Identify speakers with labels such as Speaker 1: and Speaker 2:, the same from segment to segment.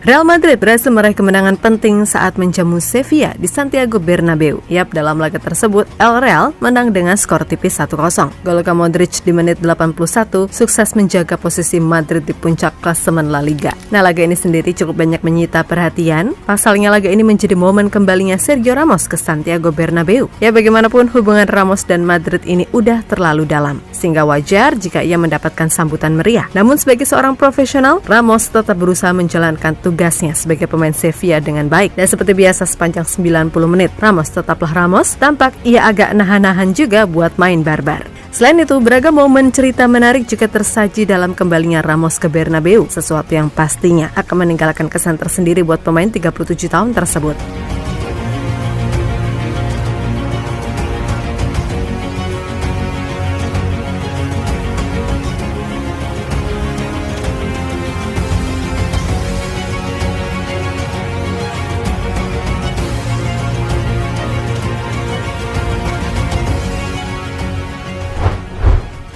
Speaker 1: Real Madrid berhasil meraih kemenangan penting saat menjamu Sevilla di Santiago Bernabeu. Dalam laga tersebut, El Real menang dengan skor tipis 1-0. Gol Luka Modric di menit 81 sukses menjaga posisi Madrid di puncak klasemen La Liga. Nah, laga ini sendiri cukup banyak menyita perhatian. Pasalnya laga ini menjadi momen kembalinya Sergio Ramos ke Santiago Bernabeu. Bagaimanapun hubungan Ramos dan Madrid ini udah terlalu dalam, sehingga wajar jika ia mendapatkan sambutan meriah. Namun sebagai seorang profesional, Ramos tetap berusaha menjalankan tugasnya sebagai pemain Sevilla dengan baik. Dan seperti biasa sepanjang 90 menit, Ramos tetaplah Ramos. Tampak ia agak nahan-nahan juga buat main barbar. Selain itu, beragam momen cerita menarik juga tersaji dalam kembalinya Ramos ke Bernabeu, sesuatu yang pastinya akan meninggalkan kesan tersendiri buat pemain 37 tahun tersebut.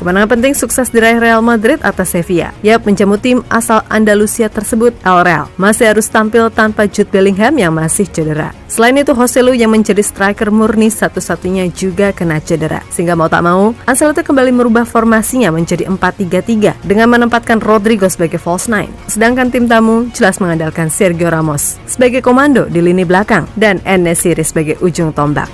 Speaker 1: Kemenangan penting sukses diraih Real Madrid atas Sevilla. Menjamu tim asal Andalusia tersebut, El Real masih harus tampil tanpa Jude Bellingham yang masih cedera. Selain itu, Joselu yang menjadi striker murni satu-satunya juga kena cedera. Sehingga mau tak mau, Ancelotti kembali merubah formasinya menjadi 4-3-3 dengan menempatkan Rodrigo sebagai false nine. Sedangkan tim tamu jelas mengandalkan Sergio Ramos sebagai komando di lini belakang dan En-Nesyri sebagai ujung tombak.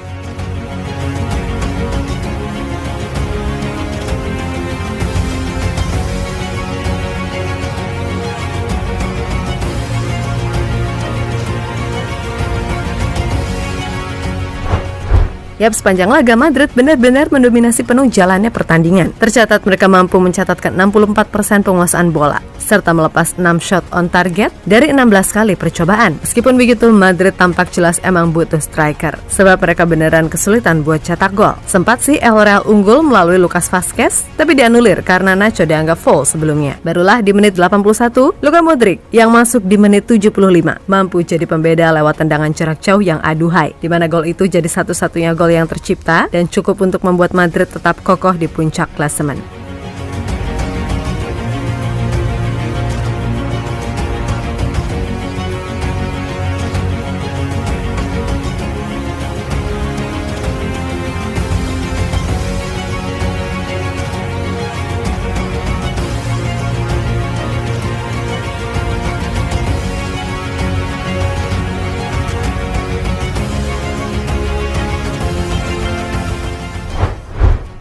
Speaker 1: Sepanjang laga Madrid benar-benar mendominasi penuh jalannya pertandingan. Tercatat mereka mampu mencatatkan 64% penguasaan bola serta melepas 6 shot on target dari 16 kali percobaan. Meskipun begitu, Madrid tampak jelas emang butuh striker, sebab mereka beneran kesulitan buat cetak gol. Sempat sih El Real unggul melalui Lucas Vazquez, tapi dianulir karena Nacho dianggap foul sebelumnya. Barulah di menit 81, Luka Modric yang masuk di menit 75 mampu jadi pembeda lewat tendangan jarak jauh yang aduhai, di mana gol itu jadi satu-satunya gol yang tercipta dan cukup untuk membuat Madrid tetap kokoh di puncak klasemen.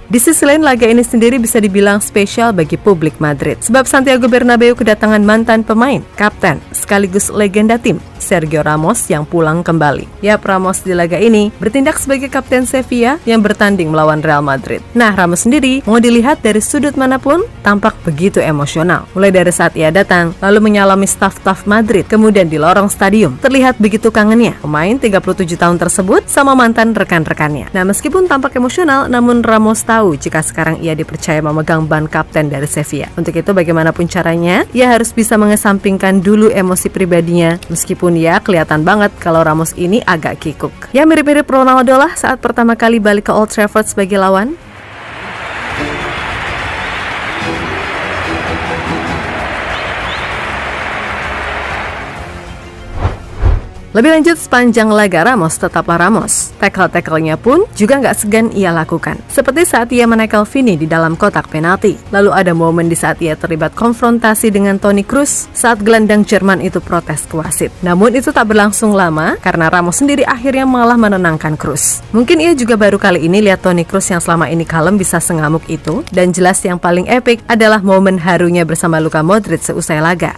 Speaker 1: Di sisi lain, laga ini sendiri bisa dibilang spesial bagi publik Madrid, sebab Santiago Bernabeu kedatangan mantan pemain, kapten, sekaligus legenda tim, Sergio Ramos yang pulang kembali. Ramos di laga ini bertindak sebagai kapten Sevilla yang bertanding melawan Real Madrid. Nah, Ramos sendiri mau dilihat dari sudut manapun tampak begitu emosional. Mulai dari saat ia datang, lalu menyalami staf-staf Madrid, kemudian di lorong stadium, terlihat begitu kangennya pemain 37 tahun tersebut sama mantan rekan-rekannya. Nah, meskipun tampak emosional, namun Ramos tahu jika sekarang ia dipercaya memegang ban kapten dari Sevilla. Untuk itu, bagaimanapun caranya, ia harus bisa mengesampingkan dulu emosi pribadinya, meskipun ya kelihatan banget kalau Ramos ini agak kikuk. Mirip-mirip Ronaldo lah saat pertama kali balik ke Old Trafford sebagai lawan. Lebih lanjut, sepanjang laga Ramos tetaplah Ramos. Tackle-tacklenya pun juga nggak segan ia lakukan. Seperti saat ia menekel Vini di dalam kotak penalti. Lalu ada momen di saat ia terlibat konfrontasi dengan Toni Kroos saat gelandang Jerman itu protes ke wasit. Namun itu tak berlangsung lama karena Ramos sendiri akhirnya malah menenangkan Kroos. Mungkin ia juga baru kali ini lihat Toni Kroos yang selama ini kalem bisa sengamuk itu. Dan jelas yang paling epik adalah momen harunya bersama Luka Modric seusai laga.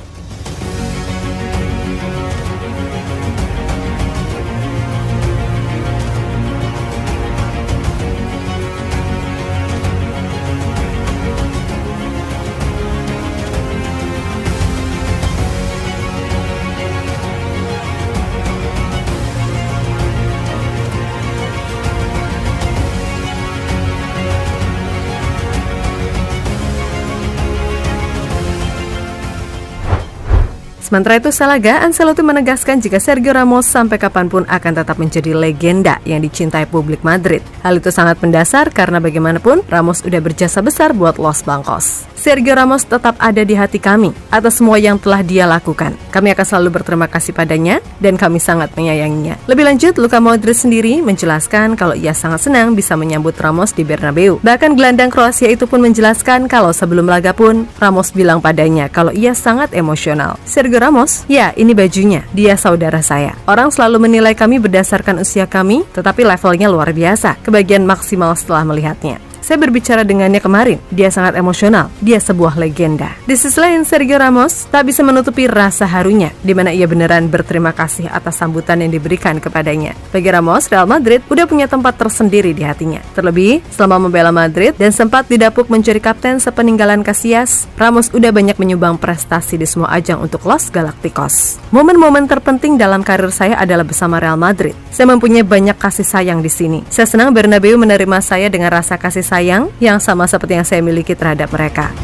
Speaker 1: Sementara itu Salaga, Ancelotti menegaskan jika Sergio Ramos sampai kapanpun akan tetap menjadi legenda yang dicintai publik Madrid. Hal itu sangat mendasar karena bagaimanapun Ramos udah berjasa besar buat Los Blancos. Sergio Ramos tetap ada di hati kami atas semua yang telah dia lakukan. Kami akan selalu berterima kasih padanya dan kami sangat menyayanginya. Lebih lanjut, Luka Modric sendiri menjelaskan kalau ia sangat senang bisa menyambut Ramos di Bernabeu. Bahkan gelandang Kroasia itu pun menjelaskan kalau sebelum laga pun Ramos bilang padanya kalau ia sangat emosional. Sergio Ramos, ya ini bajunya, dia saudara saya. Orang selalu menilai kami berdasarkan usia kami, tetapi levelnya luar biasa. Kebagian maksimal setelah melihatnya. Saya berbicara dengannya kemarin, dia sangat emosional, dia sebuah legenda. Di sisi lain, Sergio Ramos tak bisa menutupi rasa harunya, di mana ia beneran berterima kasih atas sambutan yang diberikan kepadanya. Bagi Ramos, Real Madrid udah punya tempat tersendiri di hatinya. Terlebih, selama membela Madrid dan sempat didapuk menjadi kapten sepeninggalan Casillas, Ramos udah banyak menyumbang prestasi di semua ajang untuk Los Galacticos. Momen-momen terpenting dalam karir saya adalah bersama Real Madrid. Saya mempunyai banyak kasih sayang di sini. Saya senang Bernabeu menerima saya dengan rasa kasih sayang yang sama seperti yang saya miliki terhadap mereka.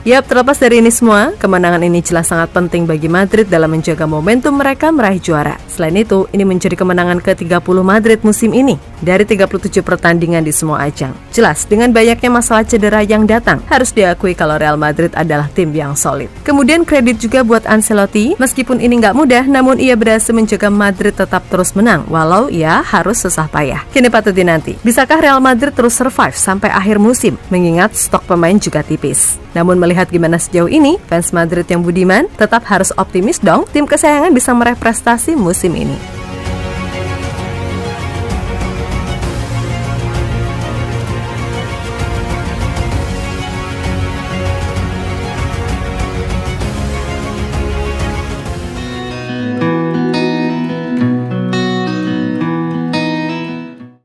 Speaker 1: Yap, terlepas dari ini semua, kemenangan ini jelas sangat penting bagi Madrid dalam menjaga momentum mereka meraih juara. Selain itu, ini menjadi kemenangan ke-30 Madrid musim ini dari 37 pertandingan di semua ajang. Jelas, dengan banyaknya masalah cedera yang datang, harus diakui kalau Real Madrid adalah tim yang solid. Kemudian kredit juga buat Ancelotti, meskipun ini nggak mudah, namun ia berhasil menjaga Madrid tetap terus menang, walau ia harus susah payah. Kini patut dinanti, bisakah Real Madrid terus survive sampai akhir musim, mengingat stok pemain juga tipis. Namun melihat gimana sejauh ini, fans Madrid yang budiman tetap harus optimis dong tim kesayangan bisa meraih prestasi musim ini.